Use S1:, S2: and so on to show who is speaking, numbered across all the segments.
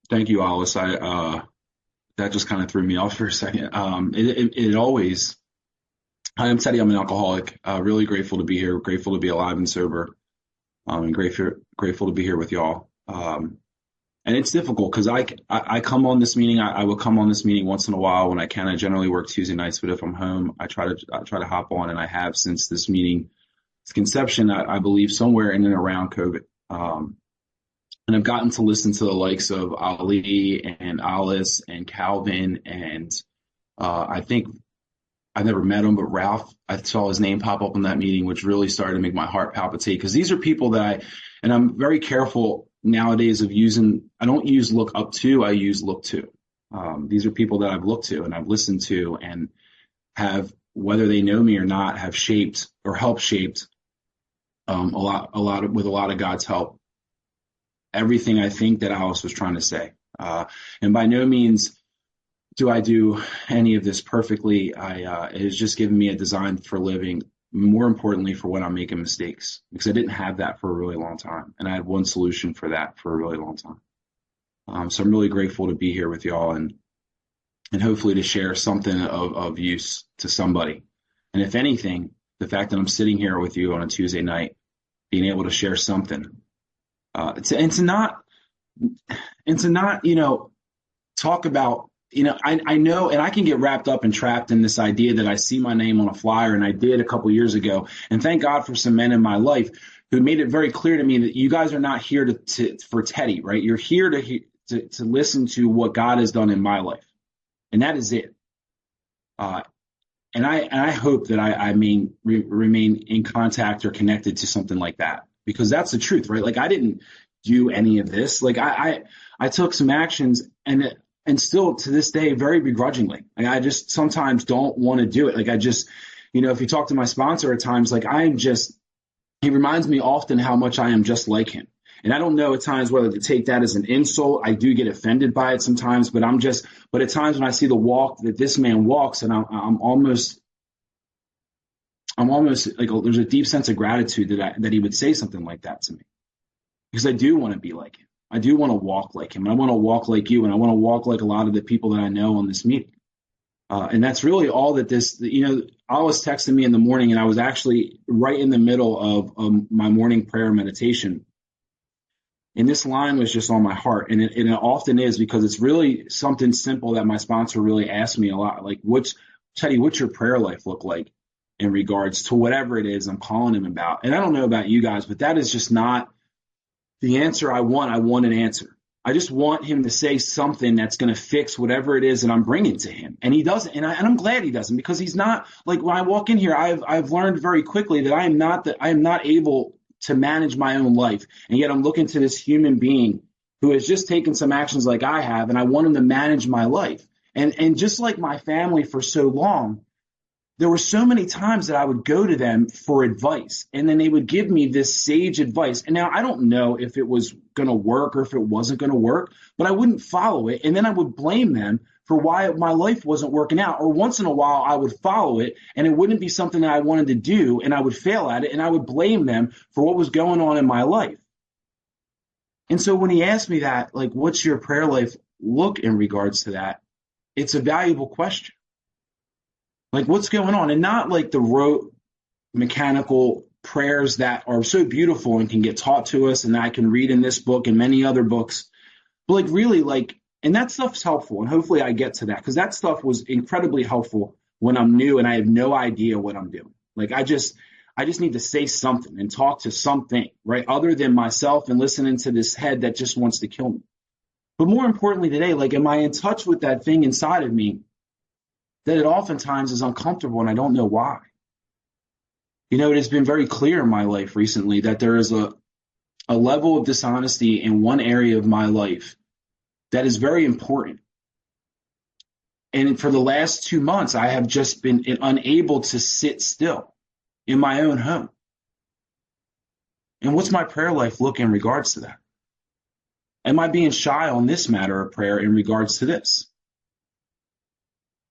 S1: Thank you, Alice. That just kind of threw me off for a second. It always. Hi, I'm Teddy. I'm an alcoholic. Really grateful to be here. Grateful to be alive and sober. And grateful to be here with y'all. And it's difficult because I come on this meeting. I will come on this meeting once in a while when I can. I generally work Tuesday nights, but if I'm home, I try to hop on, and I have since this meeting's conception. I believe somewhere in and around COVID. And I've gotten to listen to the likes of Ali and Alice and Calvin and I think I've never met him, but Ralph, I saw his name pop up in that meeting, which really started to make my heart palpitate because these are people and I'm very careful nowadays of I don't use look up to, I use look to. These are people that I've looked to and I've listened to and have, whether they know me or not, have shaped or helped shaped with a lot of God's help, everything I think that Alice was trying to say. And by no means do I do any of this perfectly. It has just given me a design for living, more importantly for when I'm making mistakes, because I didn't have that for a really long time. And I had one solution for that for a really long time. So I'm really grateful to be here with y'all and hopefully to share something of use to somebody. And if anything, the fact that I'm sitting here with you on a Tuesday night, being able to share something, and to not, talk about, I know, and I can get wrapped up and trapped in this idea that I see my name on a flyer, and I did a couple years ago. And thank God for some men in my life who made it very clear to me that you guys are not here for Teddy, right? You're here to listen to what God has done in my life, and that is it. And I hope that I remain in contact or connected to something like that, because that's the truth, right? Like I didn't do any of this. Like I took some actions and still to this day, very begrudgingly. Like I just sometimes don't want to do it. Like I just, if you talk to my sponsor at times, like he reminds me often how much I am just like him. And I don't know at times whether to take that as an insult. I do get offended by it sometimes, but at times when I see the walk that this man walks, and I'm almost like there's a deep sense of gratitude that he would say something like that to me, because I do want to be like him. I do want to walk like him. I want to walk like you, and I want to walk like a lot of the people that I know on this meeting. And that's really all that I was texting me in the morning, and I was actually right in the middle of my morning prayer meditation. And this line was just on my heart. And it often is, because it's really something simple that my sponsor really asked me a lot. Like, Teddy, what's your prayer life look like in regards to whatever it is I'm calling him about? And I don't know about you guys, but that is just not the answer I want. I want an answer. I just want him to say something that's going to fix whatever it is that I'm bringing to him. And he doesn't. And I'm glad he doesn't, because he's not, like, when I walk in here, I've learned very quickly that I am not able to manage my own life. And yet I'm looking to this human being who has just taken some actions like I have, and I want him to manage my life. And just like my family for so long, there were so many times that I would go to them for advice, and then they would give me this sage advice. And now I don't know if it was going to work or if it wasn't going to work, but I wouldn't follow it. And then I would blame them for why my life wasn't working out. Or once in a while, I would follow it, and it wouldn't be something that I wanted to do, and I would fail at it, and I would blame them for what was going on in my life. And so when he asked me that, like, what's your prayer life look in regards to that? It's a valuable question. Like, what's going on? And not like the rote mechanical prayers that are so beautiful and can get taught to us, and that I can read in this book and many other books. But like, really, like, and that stuff's helpful. And hopefully I get to that, because that stuff was incredibly helpful when I'm new and I have no idea what I'm doing. Like, I just need to say something and talk to something, right? Other than myself and listening to this head that just wants to kill me. But more importantly today, like, am I in touch with that thing inside of me that it oftentimes is uncomfortable, and I don't know why? It has been very clear in my life recently that there is a level of dishonesty in one area of my life that is very important. And for the last 2 months, I have just been unable to sit still in my own home. And what's my prayer life look in regards to that? Am I being shy on this matter of prayer in regards to this?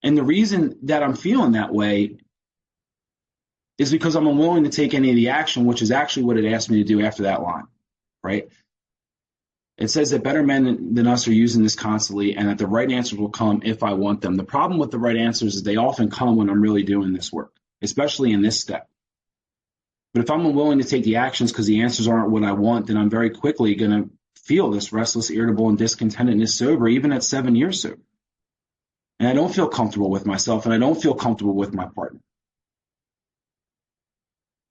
S1: And the reason that I'm feeling that way is because I'm unwilling to take any of the action, which is actually what it asked me to do after that line, right? It says that better men than us are using this constantly, and that the right answers will come if I want them. The problem with the right answers is they often come when I'm really doing this work, especially in this step. But if I'm unwilling to take the actions because the answers aren't what I want, then I'm very quickly going to feel this restless, irritable, and discontentedness sober, even at 7 years sober. And I don't feel comfortable with myself, and I don't feel comfortable with my partner.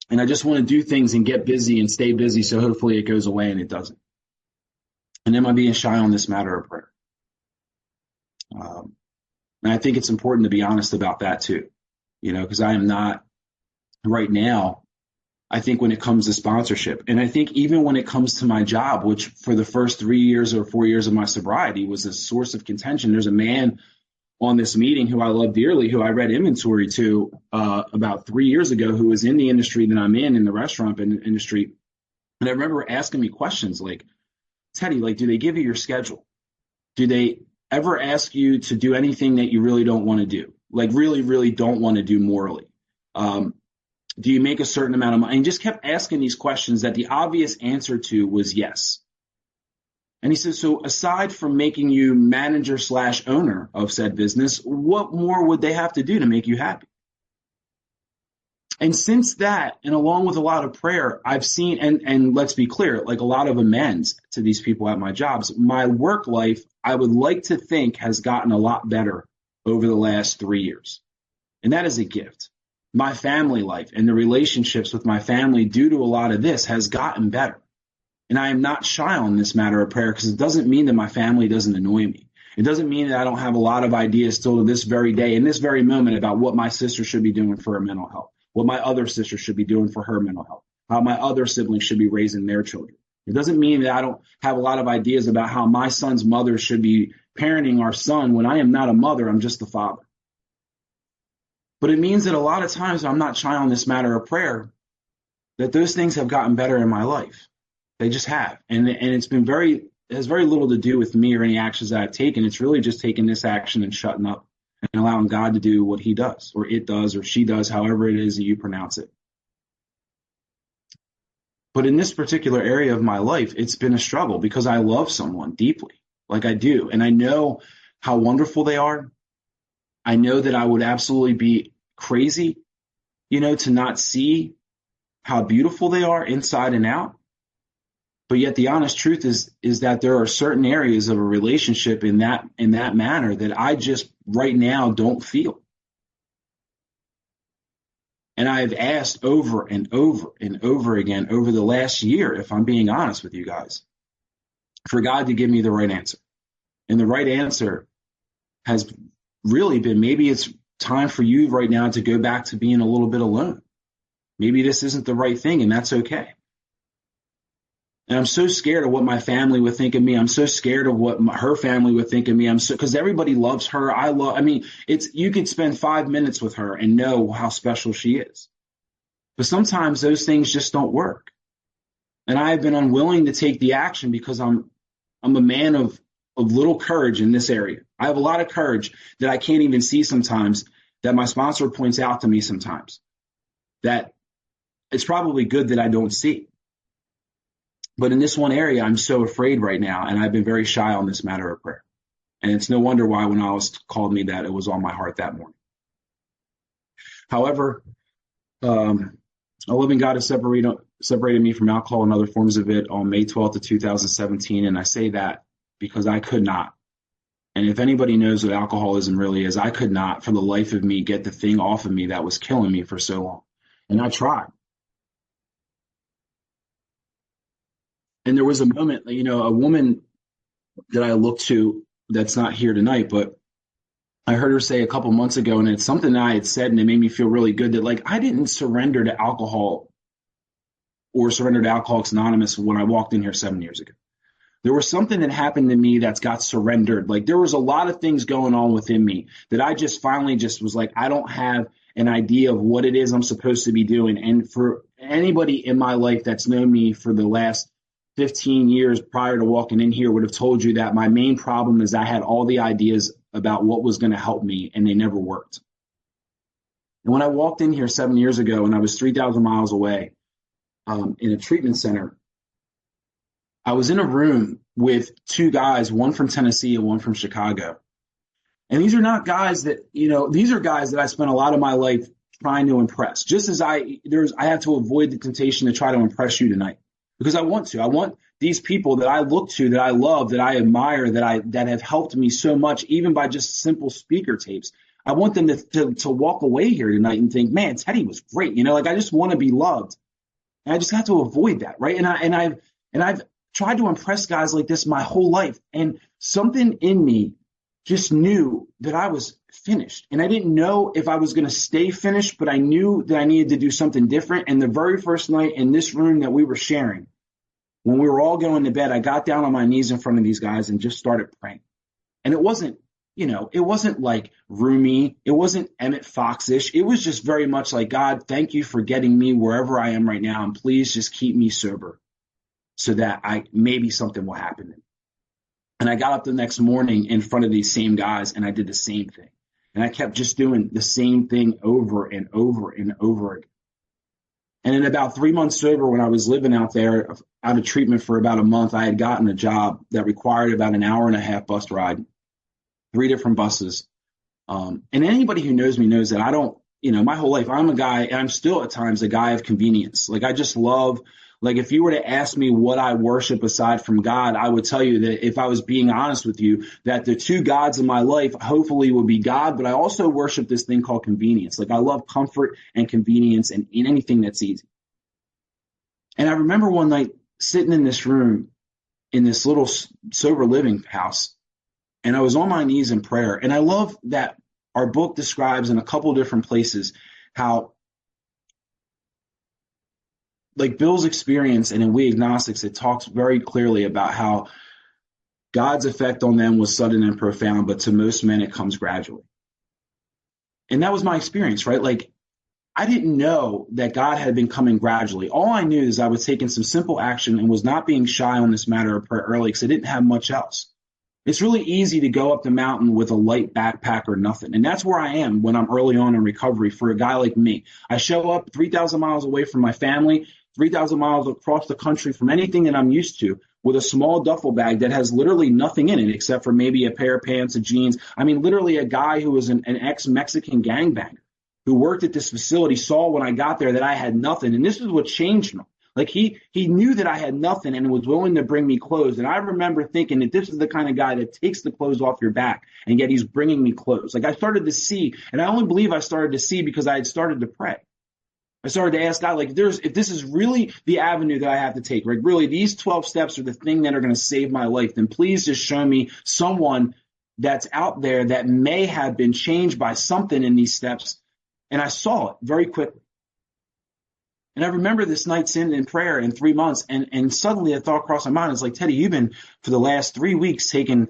S1: And I just want to do things and get busy and stay busy, so hopefully it goes away, and it doesn't. And am I being shy on this matter of prayer? And I think it's important to be honest about that too, because I am not right now. I think when it comes to sponsorship, and I think even when it comes to my job, which for the first 3 years or 4 years of my sobriety was a source of contention. There's a man on this meeting who I love dearly, who I read inventory to about 3 years ago, who was in the industry that I'm in the restaurant industry. And I remember asking me questions like, Teddy, do they give you your schedule? Do they ever ask you to do anything that you really don't want to do? Really, really don't want to do morally? Do you make a certain amount of money? And just kept asking these questions that the obvious answer to was yes. And he says, so aside from making you manager/owner of said business, what more would they have to do to make you happy? And since that, and along with a lot of prayer, I've seen, and let's be clear, a lot of amends to these people at my jobs. My work life, I would like to think, has gotten a lot better over the last 3 years. And that is a gift. My family life and the relationships with my family, due to a lot of this, has gotten better. And I am not shy on this matter of prayer, because it doesn't mean that my family doesn't annoy me. It doesn't mean that I don't have a lot of ideas still to this very day, in this very moment, about what my sister should be doing for her mental health, what my other sister should be doing for her mental health, how my other siblings should be raising their children. It doesn't mean that I don't have a lot of ideas about how my son's mother should be parenting our son when I am not a mother, I'm just the father. But it means that a lot of times I'm not shy on this matter of prayer, that those things have gotten better in my life. They just have. And it's been it has very little to do with me or any actions that I've taken. It's really just taking this action and shutting up and allowing God to do what he does, or it does, or she does, however it is that you pronounce it. But in this particular area of my life, it's been a struggle because I love someone deeply, like I do. And I know how wonderful they are. I know that I would absolutely be crazy, to not see how beautiful they are inside and out. But yet the honest truth is that there are certain areas of a relationship in that manner that I just right now don't feel. And I've asked over and over and over again over the last year, if I'm being honest with you guys, for God to give me the right answer. And the right answer has really been, maybe it's time for you right now to go back to being a little bit alone. Maybe this isn't the right thing, and that's okay. And I'm so scared of what my family would think of me. I'm so scared of what her family would think of me. Because everybody loves her. You could spend 5 minutes with her and know how special she is. But sometimes those things just don't work. And I have been unwilling to take the action because I'm a man of little courage in this area. I have a lot of courage that I can't even see sometimes, that my sponsor points out to me sometimes, that it's probably good that I don't see. But in this one area, I'm so afraid right now, and I've been very shy on this matter of prayer. And it's no wonder why when Alice called me that, it was on my heart that morning. However, a living God has separated me from alcohol and other forms of it on May 12th of 2017, and I say that because I could not. And if anybody knows what alcoholism really is, I could not, for the life of me, get the thing off of me that was killing me for so long. And I tried. And there was a moment, a woman that I looked to that's not here tonight, but I heard her say a couple months ago, and it's something that I had said, and it made me feel really good, that I didn't surrender to alcohol or surrender to Alcoholics Anonymous when I walked in here 7 years ago. There was something that happened to me that's got surrendered. There was a lot of things going on within me that I just finally just was like, I don't have an idea of what it is I'm supposed to be doing. And for anybody in my life that's known me for the last 15 years prior to walking in here would have told you that my main problem is I had all the ideas about what was going to help me, and they never worked. And when I walked in here 7 years ago, and I was 3,000 miles away in a treatment center, I was in a room with two guys, one from Tennessee and one from Chicago. And these are not guys that, these are guys that I spent a lot of my life trying to impress. Just as I have to avoid the temptation to try to impress you tonight because I want to. I want these people that I look to, that I love, that I admire, that have helped me so much, even by just simple speaker tapes. I want them to walk away here tonight and think, man, Teddy was great. I just want to be loved. And I just have to avoid that, right? And I've tried to impress guys like this my whole life. And something in me just knew that I was finished. And I didn't know if I was going to stay finished, but I knew that I needed to do something different. And the very first night in this room that we were sharing, when we were all going to bed, I got down on my knees in front of these guys and just started praying. And it wasn't like roomy. It wasn't Emmett Fox-ish. It was just very much like, God, thank you for getting me wherever I am right now. And please just keep me sober so that maybe something will happen. And I got up the next morning in front of these same guys and I did the same thing. And I kept just doing the same thing over and over and over again. And in about 3 months sober, when I was living out there, out of treatment for about a month, I had gotten a job that required about an hour and a half bus ride, 3 different buses. And anybody who knows me knows that I don't, my whole life, I'm a guy, and I'm still at times a guy of convenience. Like I just love, like if you were to ask me what I worship aside from God, I would tell you that if I was being honest with you, that the two gods in my life hopefully would be God, but I also worship this thing called convenience. Like I love comfort and convenience and in anything that's easy. And I remember one night sitting in this room in this little sober living house, and I was on my knees in prayer. And I love that our book describes in a couple different places how, like Bill's experience and in We Agnostics, it talks very clearly about how God's effect on them was sudden and profound, but to most men it comes gradually. And that was my experience, right? Like I didn't know that God had been coming gradually. All I knew is I was taking some simple action and was not being shy on this matter of prayer early because I didn't have much else. It's really easy to go up the mountain with a light backpack or nothing. And that's where I am when I'm early on in recovery for a guy like me. I show up 3,000 miles away from my family, 3,000 miles across the country from anything that I'm used to, with a small duffel bag that has literally nothing in it except for maybe a pair of pants, a jeans. I mean, literally a guy who was an ex-Mexican gangbanger who worked at this facility saw when I got there that I had nothing. And this is what changed him. Like he knew that I had nothing and was willing to bring me clothes. And I remember thinking that this is the kind of guy that takes the clothes off your back, and yet he's bringing me clothes. Like I started to see, and I only believe I started to see because I had started to pray. I started to ask God, like, if this is really the avenue that I have to take, right? Really, these 12 steps are the thing that are going to save my life. Then please just show me someone that's out there that may have been changed by something in these steps. And I saw it very quickly. And I remember this night sitting in prayer in 3 months, and suddenly a thought crossed my mind. It's like, Teddy, you've been for the last 3 weeks taking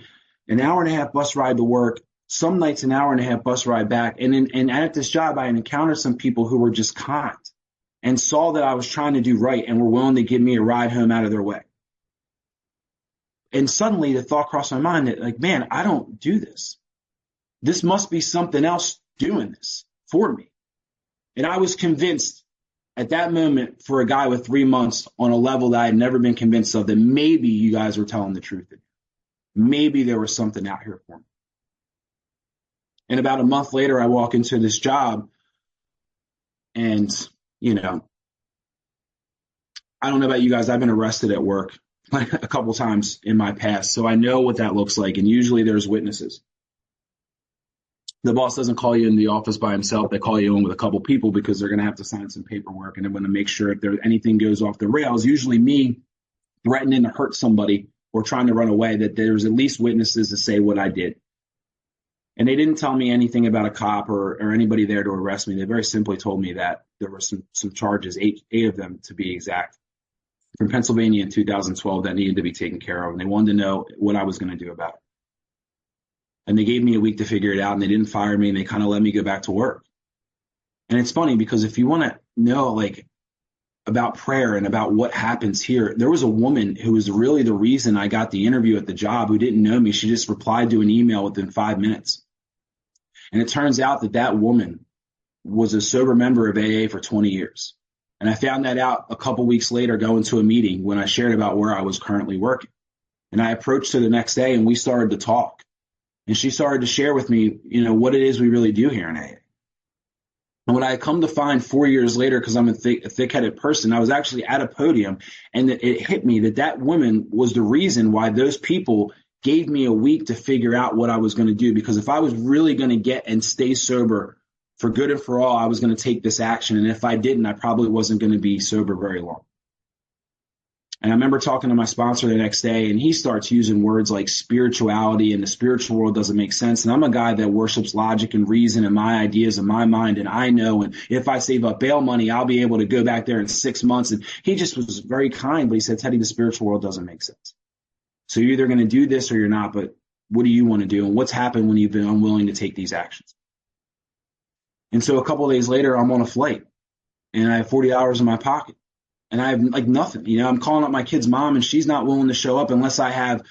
S1: an hour and a half bus ride to work, some nights an hour and a half bus ride back. And at this job, I encountered some people who were just kind and saw that I was trying to do right and were willing to give me a ride home out of their way. And suddenly the thought crossed my mind that, like, man, I don't do this. This must be something else doing this for me. And I was convinced at that moment, for a guy with 3 months, on a level that I had never been convinced of, that maybe you guys were telling the truth. Maybe there was something out here for me. And about a month later, I walk into this job, and, I don't know about you guys. I've been arrested at work like a couple times in my past, so I know what that looks like. And usually there's witnesses. The boss doesn't call you in the office by himself. They call you in with a couple people because they're going to have to sign some paperwork, and they want to make sure if there anything goes off the rails, usually me threatening to hurt somebody or trying to run away, that there's at least witnesses to say what I did. And they didn't tell me anything about a cop or anybody there to arrest me. They very simply told me that there were some charges, eight of them to be exact, from Pennsylvania in 2012 that needed to be taken care of. And they wanted to know what I was going to do about it. And they gave me a week to figure it out, and they didn't fire me, and they kind of let me go back to work. And it's funny because if you want to know, like, about prayer and about what happens here, there was a woman who was really the reason I got the interview at the job who didn't know me. She just replied to an email within 5 minutes. And it turns out that woman was a sober member of AA for 20 years. And I found that out a couple weeks later going to a meeting when I shared about where I was currently working. And I approached her the next day and we started to talk. And she started to share with me, what it is we really do here in AA. And what I had come to find 4 years later, because I'm a thick-headed person, I was actually at a podium and it hit me that woman was the reason why those people gave me a week to figure out what I was going to do. Because if I was really going to get and stay sober for good and for all, I was going to take this action. And if I didn't, I probably wasn't going to be sober very long. And I remember talking to my sponsor the next day, and he starts using words like spirituality and the spiritual world doesn't make sense. And I'm a guy that worships logic and reason and my ideas and my mind. And I know, and if I save up bail money, I'll be able to go back there in 6 months. And he just was very kind, but he said, Teddy, the spiritual world doesn't make sense. So you're either going to do this or you're not, but what do you want to do? And what's happened when you've been unwilling to take these actions? And so a couple of days later, I'm on a flight and I have 40 hours in my pocket. And I have like nothing, I'm calling up my kid's mom and she's not willing to show up unless I have,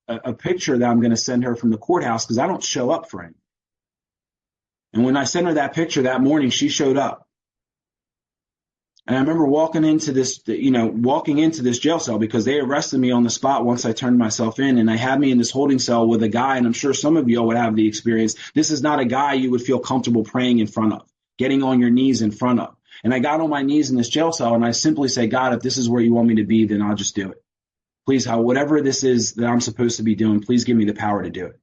S1: a picture that I'm going to send her from the courthouse because I don't show up for anything. And when I sent her that picture that morning, she showed up. And I remember walking into this jail cell because they arrested me on the spot once I turned myself in, and they had me in this holding cell with a guy. And I'm sure some of you would have the experience. This is not a guy you would feel comfortable praying in front of, getting on your knees in front of. And I got on my knees in this jail cell and I simply say, God, if this is where you want me to be, then I'll just do it. Please, whatever this is that I'm supposed to be doing, please give me the power to do it.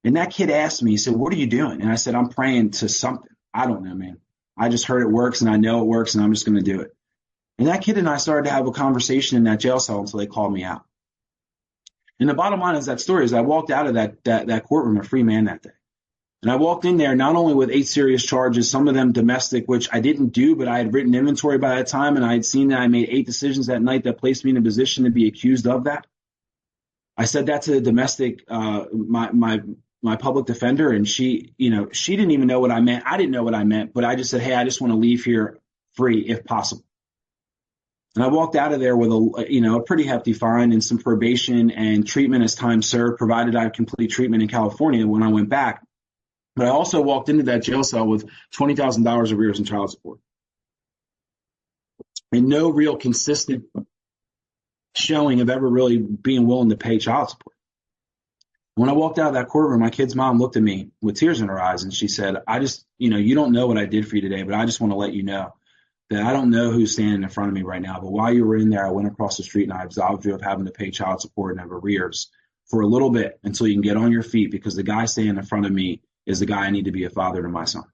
S1: And that kid asked me, he said, what are you doing? And I said, I'm praying to something. I don't know, man. I just heard it works and I know it works and I'm just going to do it. And that kid and I started to have a conversation in that jail cell until they called me out. And the bottom line is that story is I walked out of that courtroom a free man that day. And I walked in there not only with 8 serious charges, some of them domestic, which I didn't do, but I had written inventory by that time, and I had seen that I made 8 decisions that night that placed me in a position to be accused of that. I said that to the domestic, my public defender, and she didn't even know what I meant. I didn't know what I meant, but I just said, hey, I just want to leave here free if possible. And I walked out of there with a pretty hefty fine and some probation and treatment as time served, provided I complete treatment in California when I went back. But I also walked into that jail cell with $20,000 of arrears in child support and no real consistent showing of ever really being willing to pay child support. When I walked out of that courtroom, my kid's mom looked at me with tears in her eyes and she said, I just, you don't know what I did for you today, but I just want to let you know that I don't know who's standing in front of me right now. But while you were in there, I went across the street and I absolved you of having to pay child support and have arrears for a little bit until you can get on your feet, because the guy standing in front of me is the guy I need to be a father to my son.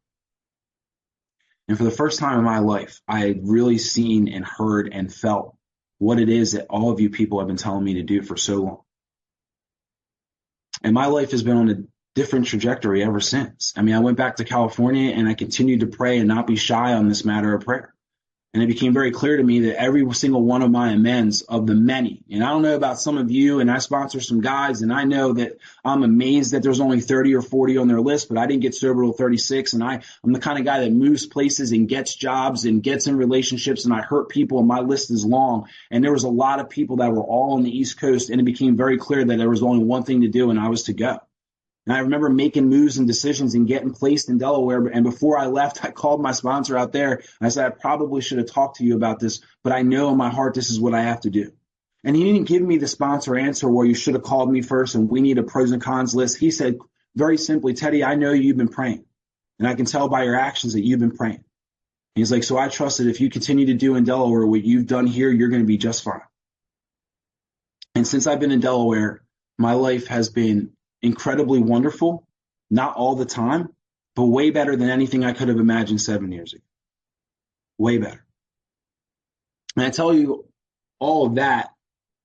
S1: And for the first time in my life, I had really seen and heard and felt what it is that all of you people have been telling me to do for so long. And my life has been on a different trajectory ever since. I mean, I went back to California and I continued to pray and not be shy on this matter of prayer. And it became very clear to me that every single one of my amends of the many, and I don't know about some of you, and I sponsor some guys, and I know that I'm amazed that there's only 30 or 40 on their list, but I didn't get sober till 36, and I'm the kind of guy that moves places and gets jobs and gets in relationships, and I hurt people, and my list is long. And there was a lot of people that were all on the East Coast, and it became very clear that there was only one thing to do, and I was to go. And I remember making moves and decisions and getting placed in Delaware. And before I left, I called my sponsor out there. And I said, I probably should have talked to you about this, but I know in my heart this is what I have to do. And he didn't give me the sponsor answer where you should have called me first and we need a pros and cons list. He said very simply, Teddy, I know you've been praying. And I can tell by your actions that you've been praying. And he's like, so I trust that if you continue to do in Delaware what you've done here, you're going to be just fine. And since I've been in Delaware, my life has been incredibly wonderful, not all the time, but way better than anything I could have imagined 7 years ago. Way better. And I tell you all of that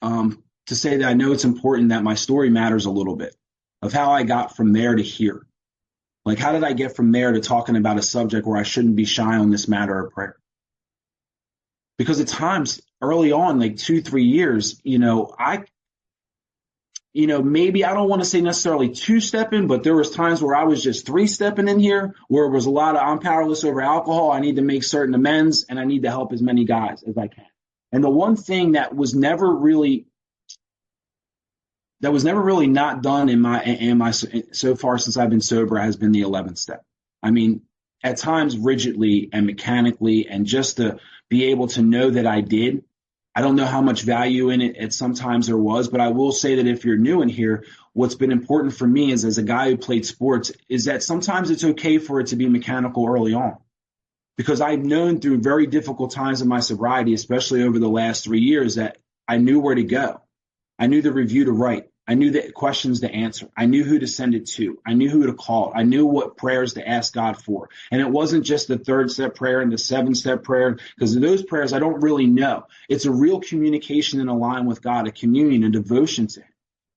S1: to say that I know it's important that my story matters a little bit of how I got from there to here. Like, how did I get from there to talking about a subject where I shouldn't be shy on this matter of prayer? Because at times early on, like 2-3 years, maybe I don't want to say necessarily 2-stepping, but there was times where I was just 3-stepping in here, where it was a lot of I'm powerless over alcohol. I need to make certain amends and I need to help as many guys as I can. And the one thing that was never really not done in my so far since I've been sober has been the 11th step. I mean, at times rigidly and mechanically, and just to be able to know that I did. I don't know how much value in it sometimes there was, but I will say that if you're new in here, what's been important for me is, as a guy who played sports, is that sometimes it's okay for it to be mechanical early on. Because I've known through very difficult times in my sobriety, especially over the last 3 years, that I knew where to go. I knew the review to write. I knew the questions to answer. I knew who to send it to. I knew who to call. I knew what prayers to ask God for. And it wasn't just the 3rd-step prayer and the 7th-step prayer, because those prayers I don't really know. It's a real communication and a line with God, a communion, a devotion to Him.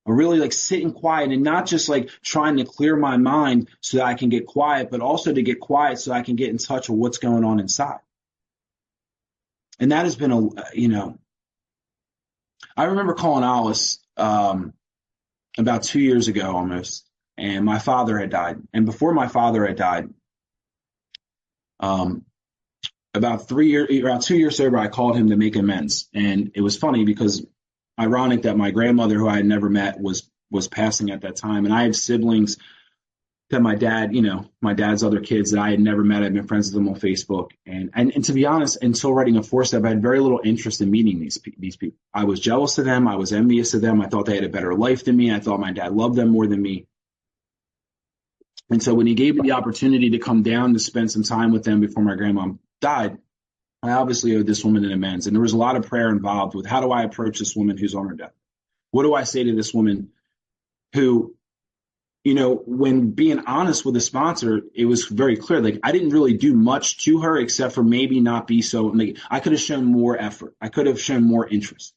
S1: I really like sitting quiet and not just like trying to clear my mind so that I can get quiet, but also to get quiet so I can get in touch with what's going on inside. And that has been I remember calling Alice about 2 years ago almost, and my father had died. And before my father had died, about 2 years sober, I called him to make amends. And it was funny because ironic that my grandmother, who I had never met, was passing at that time. And I had siblings that my dad, my dad's other kids that I had never met. I'd been friends with them on Facebook. And to be honest, until writing a 4-step, I had very little interest in meeting these people. I was jealous of them. I was envious of them. I thought they had a better life than me. I thought my dad loved them more than me. And so when he gave me the opportunity to come down to spend some time with them before my grandma died, I obviously owed this woman an amends. And there was a lot of prayer involved with, how do I approach this woman who's on her death? What do I say to this woman who, when being honest with the sponsor, it was very clear. Like, I didn't really do much to her except for maybe not be so, like, I could have shown more effort. I could have shown more interest.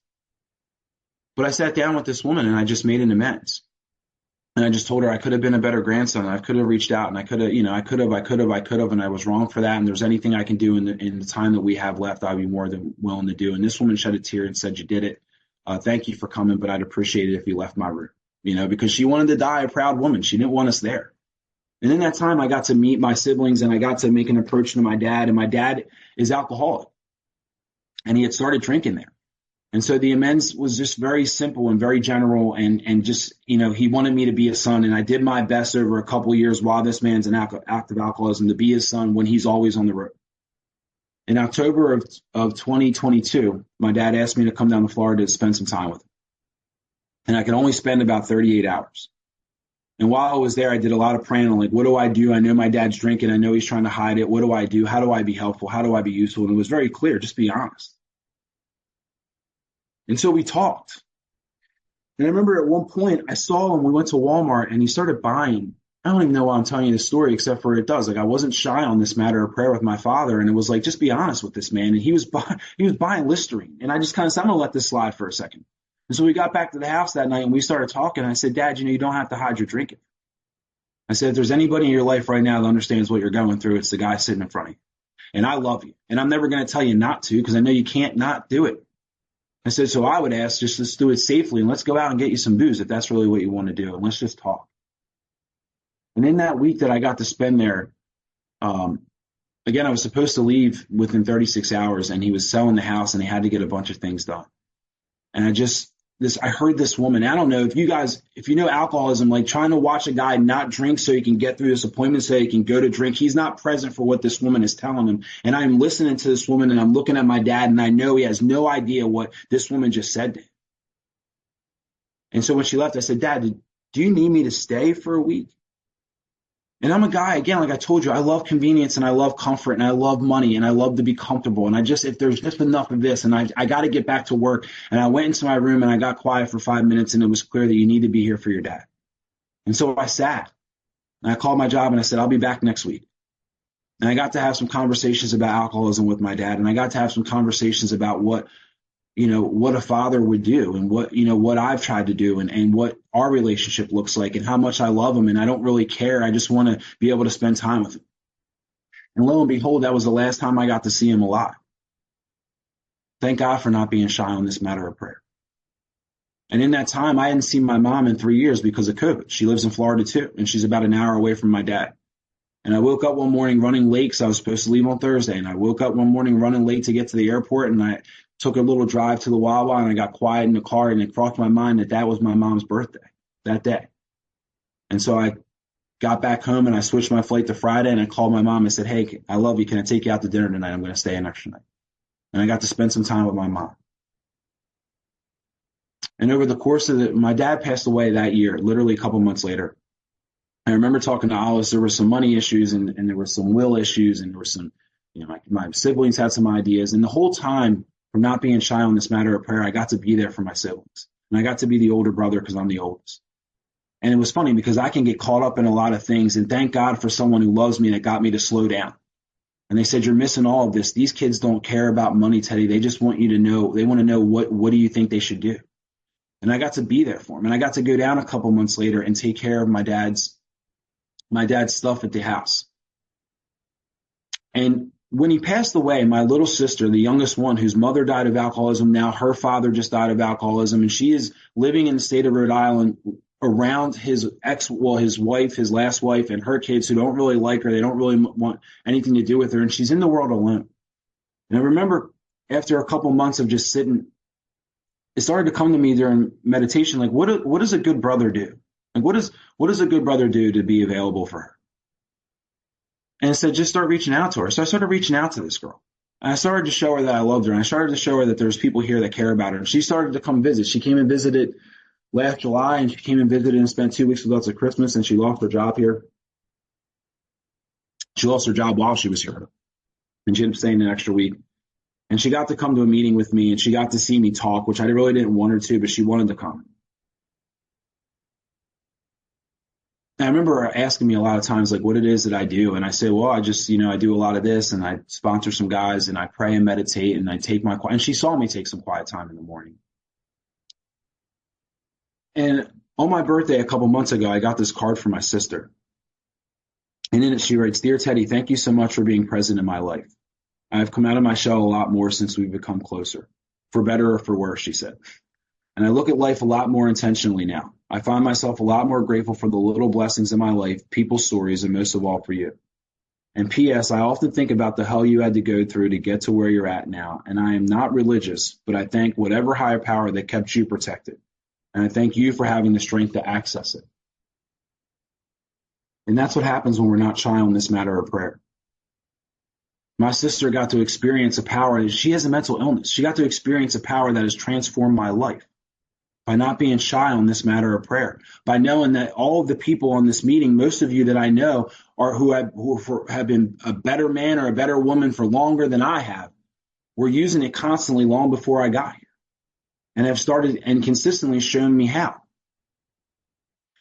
S1: But I sat down with this woman and I just made an amends. And I just told her I could have been a better grandson. I could have reached out, and I could have, I could have, and I was wrong for that. And there's anything I can do in the time that we have left, I'd be more than willing to do. And this woman shed a tear and said, "You did it. Thank you for coming, but I'd appreciate it if you left my room." Because she wanted to die a proud woman. She didn't want us there. And in that time, I got to meet my siblings, and I got to make an approach to my dad. And my dad is alcoholic, and he had started drinking there. And so the amends was just very simple and very general, and just, he wanted me to be a son. And I did my best over a couple of years while this man's in active alcoholism to be his son when he's always on the road. In October of 2022, my dad asked me to come down to Florida to spend some time with him. And I could only spend about 38 hours. And while I was there, I did a lot of praying on, like, what do I do? I know my dad's drinking. I know he's trying to hide it. What do I do? How do I be helpful? How do I be useful? And it was very clear, just be honest. And so we talked. And I remember at one point I saw him, we went to Walmart, and he started buying. I don't even know why I'm telling you this story, except for it does. Like, I wasn't shy on this matter of prayer with my father. And it was like, just be honest with this man. And he was buying Listerine. And I just kind of said, I'm going to let this slide for a second. And so we got back to the house that night and we started talking. I said, Dad, you don't have to hide your drinking. I said, if there's anybody in your life right now that understands what you're going through, it's the guy sitting in front of you. And I love you. And I'm never going to tell you not to, because I know you can't not do it. I said, so I would ask, just let's do it safely, and let's go out and get you some booze if that's really what you want to do, and let's just talk. And in that week that I got to spend there, again, I was supposed to leave within 36 hours, and he was selling the house, and he had to get a bunch of things done. And I heard this woman. I don't know if you know alcoholism, like trying to watch a guy not drink so he can get through this appointment so he can go to drink. He's not present for what this woman is telling him. And I'm listening to this woman, and I'm looking at my dad, and I know he has no idea what this woman just said to him. And so when she left, I said, Dad, do you need me to stay for a week? And I'm a guy, again, like I told you, I love convenience and I love comfort and I love money and I love to be comfortable. And if there's just enough of this, and I got to get back to work. And I went into my room and I got quiet for 5 minutes, and it was clear that you need to be here for your dad. And so I sat and I called my job and I said, I'll be back next week. And I got to have some conversations about alcoholism with my dad. And I got to have some conversations about what a father would do, and what I've tried to do, and what our relationship looks like, and how much I love him. And I don't really care. I just want to be able to spend time with him. And lo and behold, that was the last time I got to see him alive. Thank God for not being shy on this matter of prayer. And in that time, I hadn't seen my mom in 3 years because of COVID. She lives in Florida too, and she's about an hour away from my dad. And I woke up one morning running late because I was supposed to leave on Thursday. And I woke up one morning running late to get to the airport, and I took a little drive to the Wawa, and I got quiet in the car, and it crossed my mind that was my mom's birthday that day. And so I got back home and I switched my flight to Friday and I called my mom and said, hey, I love you. Can I take you out to dinner tonight? I'm going to stay an extra night. And I got to spend some time with my mom. And over the course of my dad passed away that year, literally a couple months later. I remember talking to Alice. There were some money issues and there were some will issues and there were some, my siblings had some ideas. And the whole time, from not being shy on this matter of prayer, I got to be there for my siblings. And I got to be the older brother because I'm the oldest. And it was funny because I can get caught up in a lot of things. And thank God for someone who loves me that got me to slow down. And they said, you're missing all of this. These kids don't care about money, Teddy. They just want you to know. They want to know what do you think they should do? And I got to be there for them. And I got to go down a couple months later and take care of my dad's stuff at the house. And when he passed away, my little sister, the youngest one, whose mother died of alcoholism, now her father just died of alcoholism, and she is living in the state of Rhode Island around his wife, his last wife, and her kids who don't really like her. They don't really want anything to do with her, and she's in the world alone. And I remember after a couple months of just sitting, it started to come to me during meditation, like, what does a good brother do? Like, what does a good brother do to be available for her? And it said, just start reaching out to her. So I started reaching out to this girl. And I started to show her that I loved her. And I started to show her that there's people here that care about her. And she started to come visit. She came and visited last July, and she came and visited and spent 2 weeks with us at Christmas, and she lost her job here. She lost her job while she was here. And she ended up staying an extra week. And she got to come to a meeting with me, and she got to see me talk, which I really didn't want her to, but she wanted to come. And I remember her asking me a lot of times, like, what it is that I do. And I say, well, I just, I do a lot of this, and I sponsor some guys, and I pray and meditate, and I take my quiet. And she saw me take some quiet time in the morning. And on my birthday a couple months ago, I got this card from my sister. And in it, she writes, Dear Teddy, thank you so much for being present in my life. I've come out of my shell a lot more since we've become closer, for better or for worse, she said. And I look at life a lot more intentionally now. I find myself a lot more grateful for the little blessings in my life, people's stories, and most of all for you. And P.S., I often think about the hell you had to go through to get to where you're at now. And I am not religious, but I thank whatever higher power that kept you protected. And I thank you for having the strength to access it. And that's what happens when we're not shy on this matter of prayer. My sister got to experience a power. She has a mental illness. She got to experience a power that has transformed my life by not being shy on this matter of prayer, by knowing that all of the people on this meeting, most of you that I know who have been a better man or a better woman for longer than I have, were using it constantly long before I got here, and have started and consistently shown me how.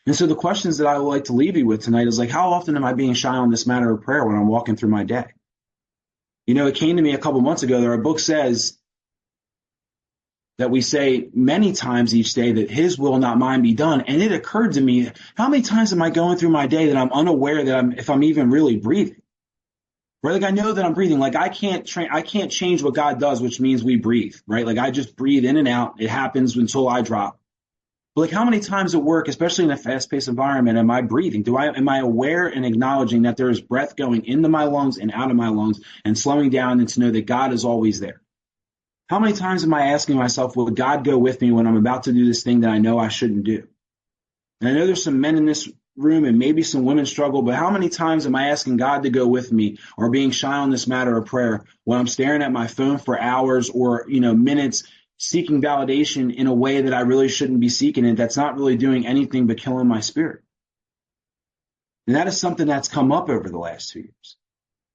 S1: And so the questions that I would like to leave you with tonight is like, how often am I being shy on this matter of prayer when I'm walking through my day? It came to me a couple months ago that our book says that we say many times each day that his will, not mine, be done. And it occurred to me, how many times am I going through my day that I'm unaware that if I'm even really breathing? Right? Like, I know that I'm breathing. Like, I can't change what God does, which means we breathe, right? Like, I just breathe in and out. It happens until I drop. But like, how many times at work, especially in a fast-paced environment, am I breathing? Am I aware and acknowledging that there is breath going into my lungs and out of my lungs, and slowing down and to know that God is always there? How many times am I asking myself, will God go with me when I'm about to do this thing that I know I shouldn't do? And I know there's some men in this room and maybe some women struggle, but how many times am I asking God to go with me, or being shy on this matter of prayer when I'm staring at my phone for hours or, minutes, seeking validation in a way that I really shouldn't be seeking it, that's not really doing anything but killing my spirit? And that is something that's come up over the last 2 years,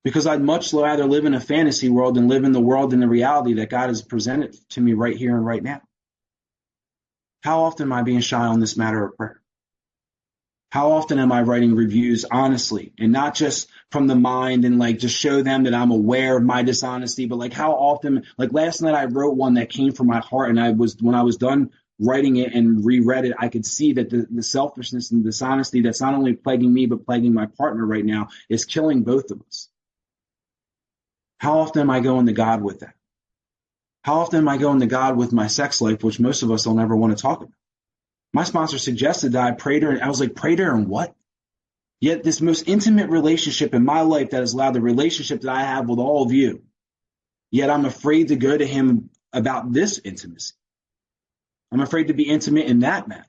S1: because I'd much rather live in a fantasy world than live in the world and the reality that God has presented to me right here and right now. How often am I being shy on this matter of prayer? How often am I writing reviews honestly, and not just from the mind and like just show them that I'm aware of my dishonesty, but like how often, like last night I wrote one that came from my heart, and when I was done writing it and reread it, I could see that the selfishness and dishonesty that's not only plaguing me, but plaguing my partner right now is killing both of us. How often am I going to God with that? How often am I going to God with my sex life, which most of us don't ever want to talk about? My sponsor suggested that I prayed her, and I was like, prayed her and what? Yet this most intimate relationship in my life that has allowed the relationship that I have with all of you, yet I'm afraid to go to him about this intimacy. I'm afraid to be intimate in that matter.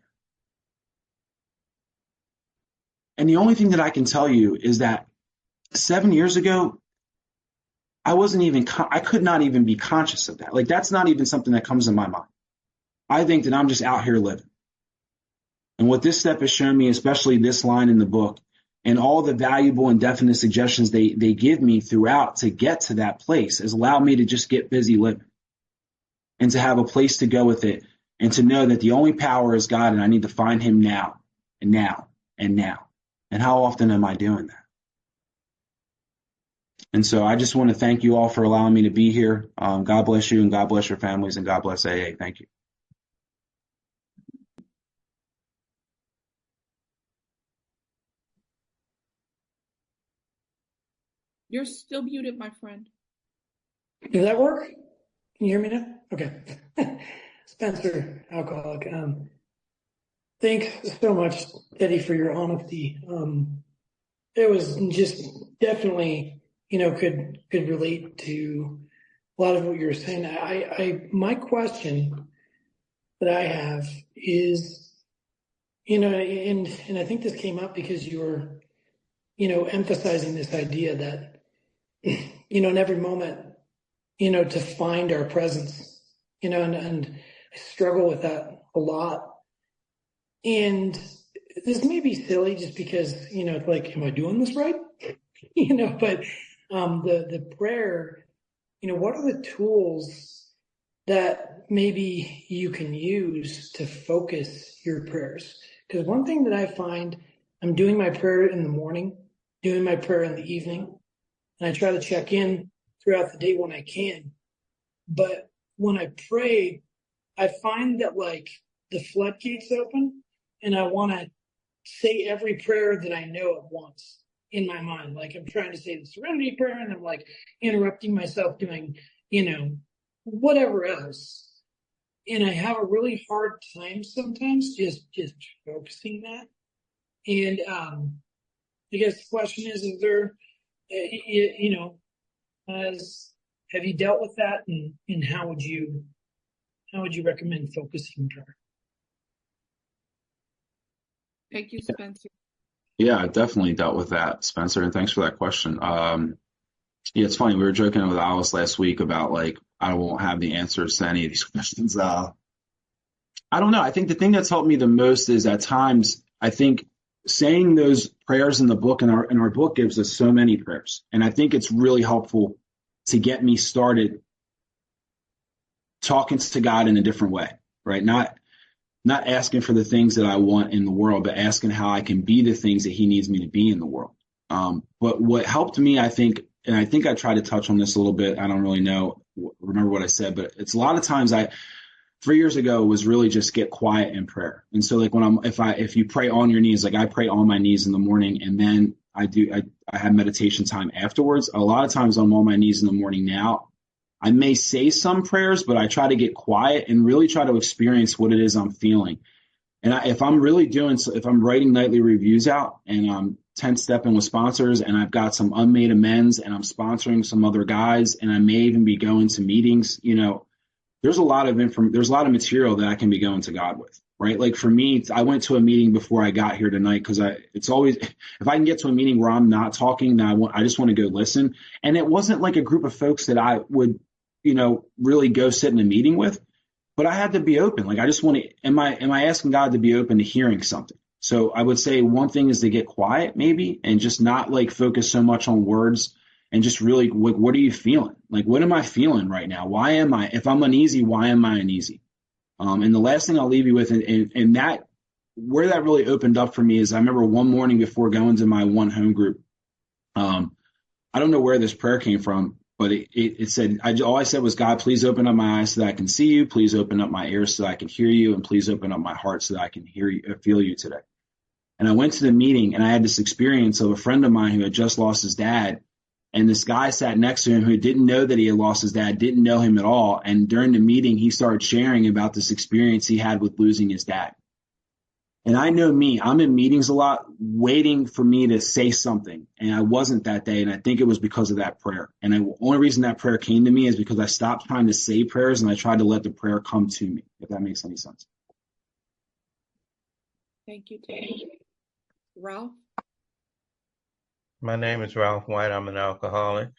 S1: And the only thing that I can tell you is that 7 years ago, I could not even be conscious of that. Like, that's not even something that comes in my mind. I think that I'm just out here living. And what this step has shown me, especially this line in the book, and all the valuable and definite suggestions they give me throughout to get to that place, has allowed me to just get busy living and to have a place to go with it, and to know that the only power is God, and I need to find him now and now and now. And how often am I doing that? And so I just want to thank you all for allowing me to be here. God bless you, and God bless your families, and God bless AA. Thank you.
S2: You're still muted, my friend.
S3: Does that work? Can you hear me now? Okay. Spencer, alcoholic. Thanks so much, Eddie, for your honesty. It was just definitely, could relate to a lot of what you're saying. My question that I have is, and I think this came up because you were, emphasizing this idea that, in every moment, to find our presence, and I struggle with that a lot. And this may be silly just because, it's like, am I doing this right? But the prayer, what are the tools that maybe you can use to focus your prayers? Because one thing that I find, I'm doing my prayer in the morning, doing my prayer in the evening, and I try to check in throughout the day when I can. But when I pray, I find that like the floodgates open, and I want to say every prayer that I know at once in my mind. Like I'm trying to say the serenity prayer, and I'm like interrupting myself doing, whatever else. And I have a really hard time sometimes just focusing that. And I guess the question is there, have you dealt with that, and how would you recommend focusing prayer?
S2: Thank you, Spencer.
S1: Yeah, I definitely dealt with that, Spencer, and thanks for that question. Yeah, it's funny. We were joking with Alice last week about like I won't have the answers to any of these questions. I don't know. I think the thing that's helped me the most is at times I think saying those prayers in the book, and our book gives us so many prayers, and I think it's really helpful to get me started talking to God in a different way, right? Not asking for the things that I want in the world, but asking how I can be the things that he needs me to be in the world. But what helped me, I think, and I think I tried to touch on this a little bit. I don't really remember what I said, but it's a lot of times 3 years ago was really just get quiet in prayer. And so like if you pray on your knees, like I pray on my knees in the morning, and then I have meditation time afterwards. A lot of times I'm on my knees in the morning now. I may say some prayers, but I try to get quiet and really try to experience what it is I'm feeling. And if I'm writing nightly reviews out, and I'm 10-stepping with sponsors, and I've got some unmade amends, and I'm sponsoring some other guys, and I may even be going to meetings, there's a lot of material that I can be going to God with, right? Like for me, I went to a meeting before I got here tonight because it's always, if I can get to a meeting where I'm not talking, then I just want to go listen. And it wasn't like a group of folks that I would, really go sit in a meeting with, but I had to be open. Like I just want to, am I asking God to be open to hearing something? So I would say one thing is to get quiet maybe, and just not like focus so much on words, and just really, what are you feeling? Like, what am I feeling right now? If I'm uneasy, why am I uneasy? And the last thing I'll leave you with, and that, where that really opened up for me is I remember one morning before going to my one home group. I don't know where this prayer came from, but it said, all I said was, God, please open up my eyes so that I can see you. Please open up my ears so that I can hear you. And please open up my heart so that I can hear you, feel you today. And I went to the meeting, and I had this experience of a friend of mine who had just lost his dad. And this guy sat next to him who didn't know that he had lost his dad, didn't know him at all. And during the meeting, he started sharing about this experience he had with losing his dad. And I know me, I'm in meetings a lot waiting for me to say something. And I wasn't that day. And I think it was because of that prayer. And the only reason that prayer came to me is because I stopped trying to say prayers, and I tried to let the prayer come to me, if that makes any sense.
S2: Thank you, Tony. Ralph?
S4: My name is Ralph White. I'm an alcoholic.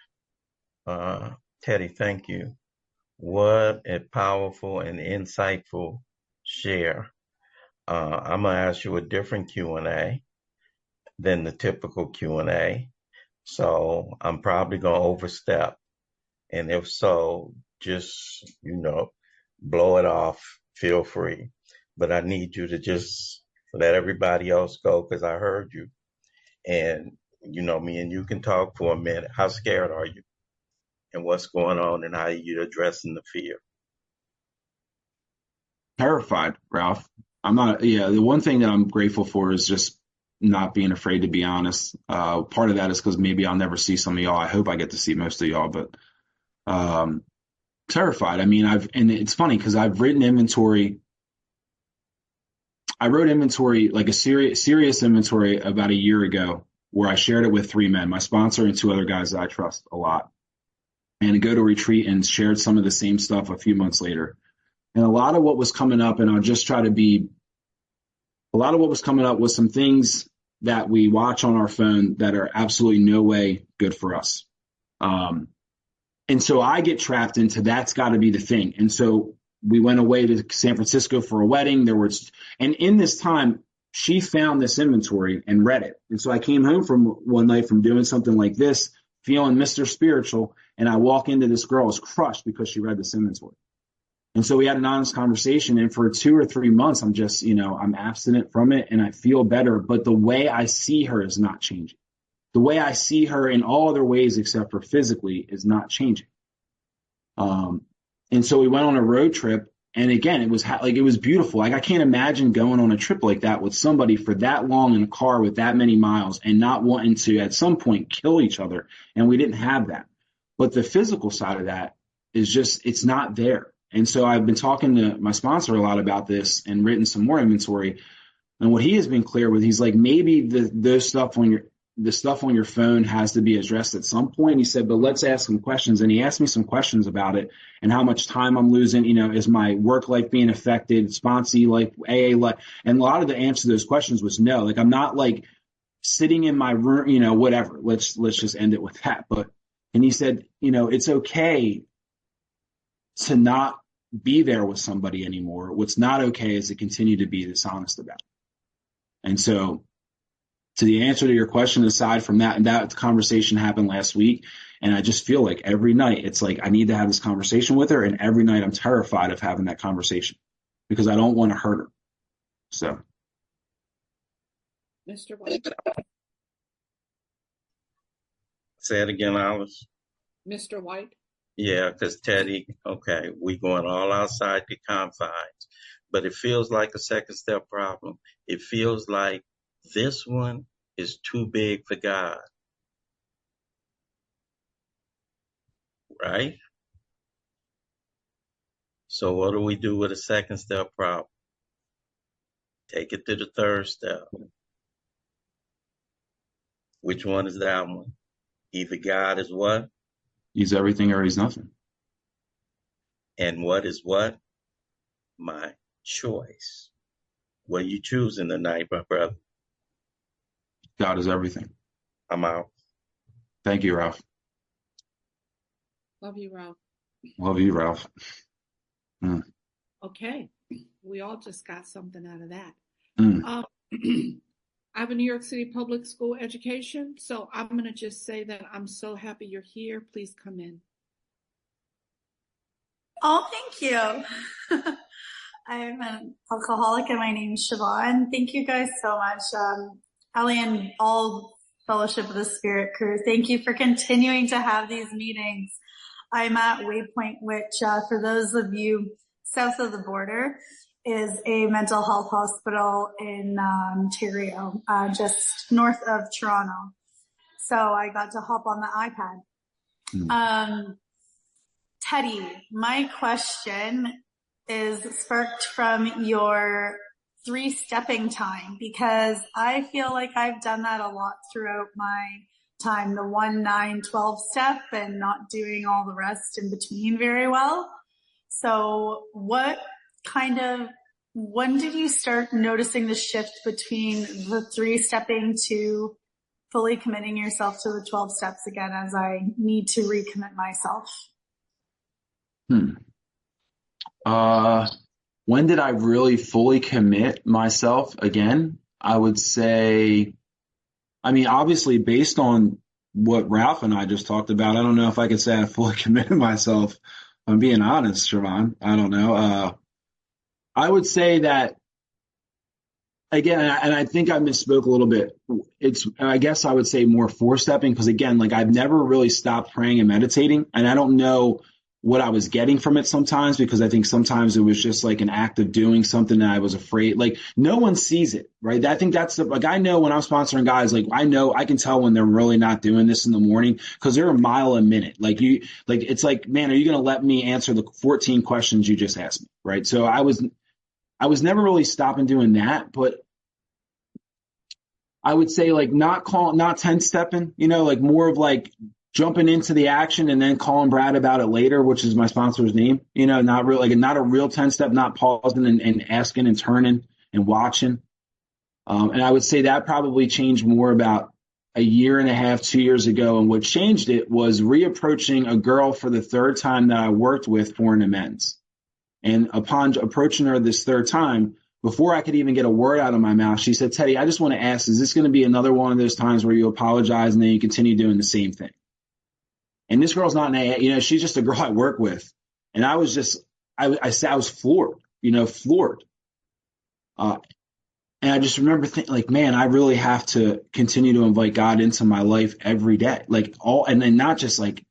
S4: Teddy, thank you. What a powerful and insightful share. I'm gonna ask you a different Q&A than the typical Q&A. So I'm probably gonna overstep. And if so, just, blow it off. Feel free. But I need you to just let everybody else go because I heard you. And, me and you can talk for a minute. How scared are you? And what's going on and how you're addressing the fear?
S1: Terrified, Ralph. I'm not, yeah, the one thing that I'm grateful for is just not being afraid, to be honest. Part of that is because maybe I'll never see some of y'all. I hope I get to see most of y'all, but um, terrified. I mean, and it's funny because I've written inventory. I wrote inventory, like a serious inventory about a year ago, where I shared it with 3 men, my sponsor and 2 other guys that I trust a lot, and to go to retreat and shared some of the same stuff a few months later. And a lot of what was coming up, and I'll just try to be, a lot of what was coming up was some things that we watch on our phone that are absolutely no way good for us. And so I get trapped into that's got to be the thing. And so we went away to San Francisco for a wedding. And in this time, she found this inventory and read it. And so I came home from one night from doing something like this, feeling Mr. Spiritual, and I walk into this girl is crushed because she read this inventory. And so we had an honest conversation, and for 2 or 3 months, I'm just, I'm abstinent from it and I feel better, but the way I see her is not changing. The way I see her in all other ways except for physically is not changing. And so we went on a road trip, and again, it was it was beautiful. Like, I can't imagine going on a trip like that with somebody for that long in a car with that many miles and not wanting to at some point kill each other. And we didn't have that. But the physical side of that is just, it's not there. And so I've been talking to my sponsor a lot about this and written some more inventory. And what he has been clear with, he's like, maybe the stuff on your phone has to be addressed at some point. He said, but let's ask some questions. And he asked me some questions about it and how much time I'm losing. Is my work life being affected? Sponsee life, AA life? And a lot of the answer to those questions was no. Like, I'm not like sitting in my room, whatever. Let's just end it with that. And he said, it's okay to not be there with somebody anymore. What's not okay is to continue to be dishonest about it. And so, to the answer to your question, aside from that, and that conversation happened last week, and I just feel like every night it's like I need to have this conversation with her, and every night I'm terrified of having that conversation because I don't want to hurt her. So,
S2: Mr. White.
S4: Say it again, Alice.
S2: Mr. White.
S4: Yeah, because Teddy, okay, we going all outside the confines, but it feels like a second step problem. It feels like this one is too big for God, right? So what do we do with a second step problem? Take it to the third step. Which one is that one? Either God is what?
S1: He's everything or he's nothing.
S4: And what is what? My choice. What are you choosing tonight, my brother?
S1: God is everything.
S4: I'm out.
S1: Thank you, Ralph.
S2: Love you, Ralph.
S1: Love you, Ralph.
S2: Okay. We all just got something out of that. I have a New York City public school education, so I'm going to just say that I'm so happy you're here. Please come in.
S5: Oh, thank you. I'm an alcoholic and my name's Siobhan. Thank you guys so much. Ellie and all Fellowship of the Spirit crew, thank you for continuing to have these meetings. I'm at Waypoint, which for those of you south of the border is a mental health hospital in Ontario, just north of Toronto. So I got to hop on the iPad. Teddy, my question is sparked from your 3-stepping time, because I feel like I've done that a lot throughout my time, the 1, 9, 12 step, and not doing all the rest in between very well. So when did you start noticing the shift between the 3-stepping to fully committing yourself to the 12 steps again as I need to recommit myself?
S1: When did I really fully commit myself again? I would say, I mean, obviously based on what Ralph and I just talked about, I don't know if I could say I fully committed myself. If I'm being honest, Siobhan. I don't know. I would say that again, and I think I misspoke a little bit. I guess I would say more four-stepping because again, like I've never really stopped praying and meditating, and I don't know what I was getting from it sometimes because I think sometimes it was just like an act of doing something that I was afraid. Like no one sees it, right? I think that's like I know when I'm sponsoring guys, like I know I can tell when they're really not doing this in the morning because they're a mile a minute. Like it's like, man, are you going to let me answer the 14 questions you just asked me, right? So I was never really stopping doing that, but I would say like not 10 stepping, like more of like jumping into the action and then calling Brad about it later, which is my sponsor's name, not real, like not a real 10 step, not pausing and asking and turning and watching. And I would say that probably changed more about a year and a half, 2 years ago. And what changed it was reapproaching a girl for the third time that I worked with for an amends. And upon approaching her this third time, before I could even get a word out of my mouth, she said, Teddy, I just want to ask, is this going to be another one of those times where you apologize and then you continue doing the same thing? And this girl's not she's just a girl I work with. And I was just, I was floored, floored. And I just remember thinking like, man, I really have to continue to invite God into my life every day. And then not just like,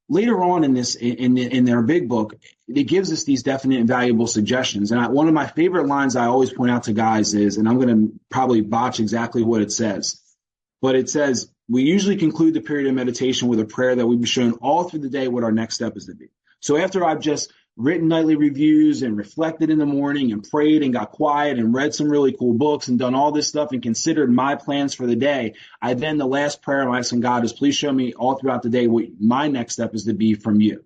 S1: later on in this, in their big book, it gives us these definite and valuable suggestions. And one of my favorite lines I always point out to guys is, and I'm going to probably botch exactly what it says, but it says, we usually conclude the period of meditation with a prayer that we've been shown all through the day what our next step is to be. So after I've just written nightly reviews and reflected in the morning and prayed and got quiet and read some really cool books and done all this stuff and considered my plans for the day, the last prayer I'm asking God is, please show me all throughout the day what my next step is to be from you.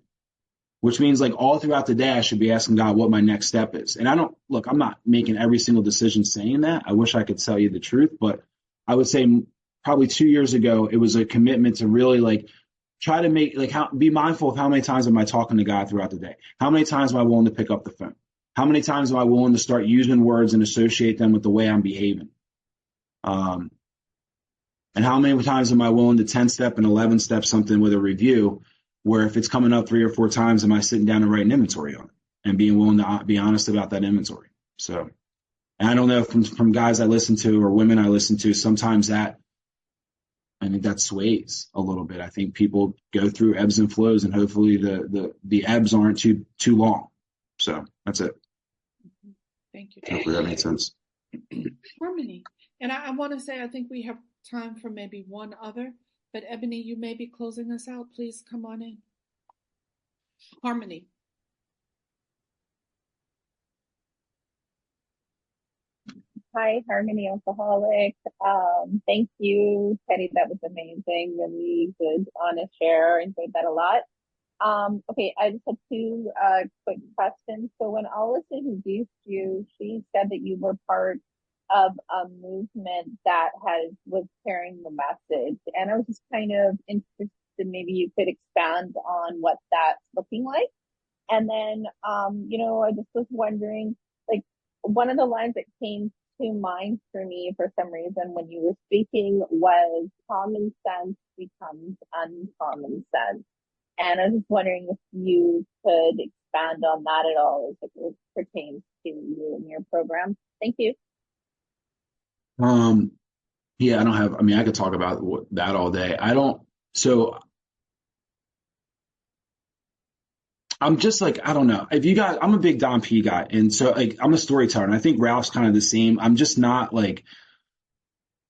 S1: Which means like all throughout the day, I should be asking God what my next step is. And I'm not making every single decision saying that. I wish I could tell you the truth, but I would say probably 2 years ago, it was a commitment to really like try to make be mindful of how many times am I talking to God throughout the day? How many times am I willing to pick up the phone? How many times am I willing to start using words and associate them with the way I'm behaving? And how many times am I willing to 10 step and 11 step something with a review where if it's coming up 3 or 4 times, am I sitting down and writing inventory on it and being willing to be honest about that inventory? So, and I don't know from guys I listen to or women I listen to, sometimes I think that sways a little bit. I think people go through ebbs and flows, and hopefully the ebbs aren't too long. So that's it.
S2: Thank you.
S1: Hopefully that makes sense.
S2: Harmony. And I want to say, I think we have time for maybe one other, but Ebony, you may be closing us out. Please come on in. Harmony.
S6: Hi, Harmony Alcoholic. Thank you, Teddy. That was amazing. Really good, honest share. Enjoyed that a lot. Okay, I just have 2 quick questions. So when Alice introduced you, she said that you were part of a movement that was carrying the message. And I was just kind of interested, maybe you could expand on what that's looking like. And then, I just was wondering, like, one of the lines that came to mind for me for some reason when you were speaking was common sense becomes uncommon sense. And I was just wondering if you could expand on that at all as it pertains to you and your program. Thank you.
S1: Yeah, I could talk about that all day. I'm just like, I don't know. I'm a big Don P guy. And so like, I'm a storyteller and I think Ralph's kind of the same. I'm just not like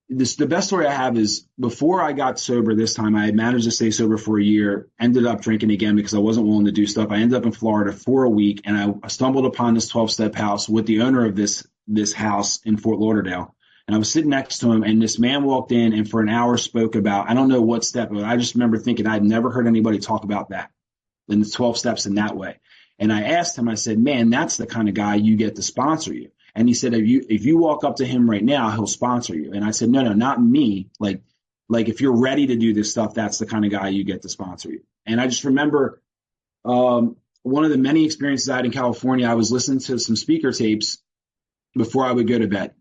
S1: this. The best story I have is before I got sober this time, I had managed to stay sober for a year, ended up drinking again because I wasn't willing to do stuff. I ended up in Florida for a week and I stumbled upon this 12-step house with the owner of this house in Fort Lauderdale. And I was sitting next to him and this man walked in and for an hour spoke about, I don't know what step, but I just remember thinking I'd never heard anybody talk about that. In the 12 steps in that way. And I asked him, I said, man, that's the kind of guy you get to sponsor you. And he said, if you walk up to him right now, he'll sponsor you. And I said, no, not me. Like like, if you're ready to do this stuff, that's the kind of guy you get to sponsor you. And I just remember one of the many experiences I had in California, I was listening to some speaker tapes before I would go to bed.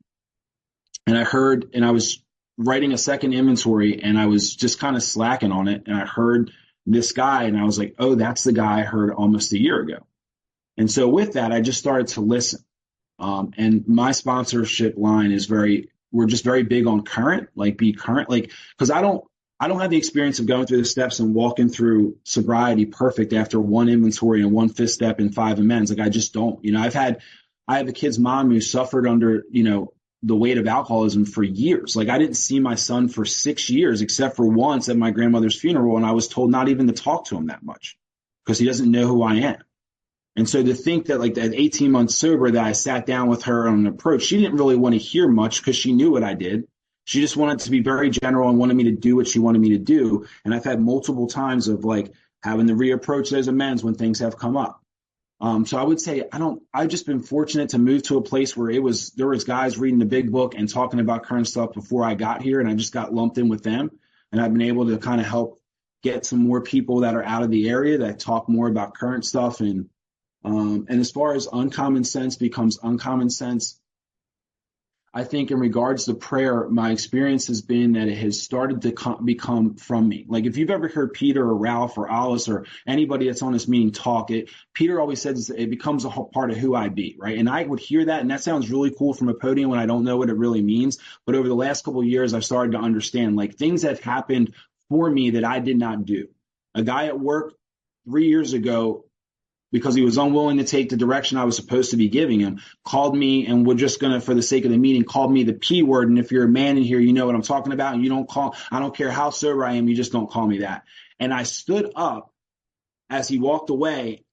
S1: And I was writing a second inventory, and I was just kind of slacking on it. And I heard this guy, and I was like, oh, that's the guy I heard almost a year ago. And so with that, I just started to listen. And my sponsorship line is we're just very big on current, like be current, like, because I don't have the experience of going through the steps and walking through sobriety perfect after one inventory and one fifth step and 5 amends. Like, I just don't. I have a kid's mom who suffered under, the weight of alcoholism for years. Like, I didn't see my son for 6 years, except for once at my grandmother's funeral. And I was told not even to talk to him that much because he doesn't know who I am. And so to think that, like, at 18 months sober, that I sat down with her on an approach, she didn't really want to hear much because she knew what I did. She just wanted to be very general and wanted me to do what she wanted me to do. And I've had multiple times of, like, having to reapproach those amends when things have come up. So I would say I've just been fortunate to move to a place where there was guys reading the big book and talking about current stuff before I got here, and I just got lumped in with them. And I've been able to kind of help get some more people that are out of the area that talk more about current stuff. And as far as uncommon sense becomes uncommon sense, I think in regards to prayer, my experience has been that it has started to become from me. Like, if you've ever heard Peter or Ralph or Alice or anybody that's on this meeting talk, Peter always says it becomes a part of who I be, right? And I would hear that, and that sounds really cool from a podium when I don't know what it really means. But over the last couple of years, I've started to understand, like, things that happened for me that I did not do. A guy at work 3 years ago, because he was unwilling to take the direction I was supposed to be giving him, called me and for the sake of the meeting, called me the P word. And if you're a man in here, you know what I'm talking about. And I don't care how sober I am, you just don't call me that. And I stood up as he walked away,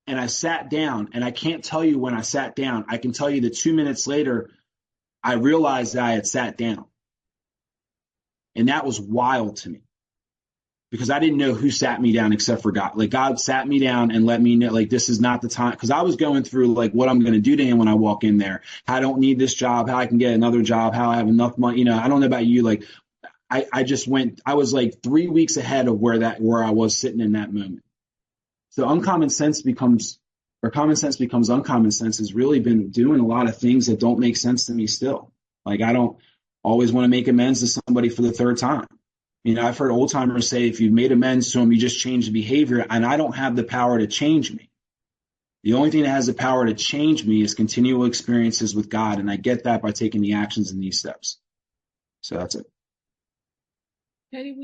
S1: and I sat down. And I can't tell you when I sat down. I can tell you that 2 minutes later, I realized that I had sat down. And that was wild to me, because I didn't know who sat me down except for God. Like, God sat me down and let me know, like, this is not the time. Because I was going through, like, what I'm going to do to him when I walk in there. How I don't need this job, how I can get another job, how I have enough money. I don't know about you. Like, I was like 3 weeks ahead of where I was sitting in that moment. So common sense becomes uncommon sense has really been doing a lot of things that don't make sense to me still. Like, I don't always want to make amends to somebody for the third time. I've heard old timers say, if you've made amends to them, you just change the behavior, and I don't have the power to change me. The only thing that has the power to change me is continual experiences with God, and I get that by taking the actions in these steps. So that's it.
S2: Teddy, will you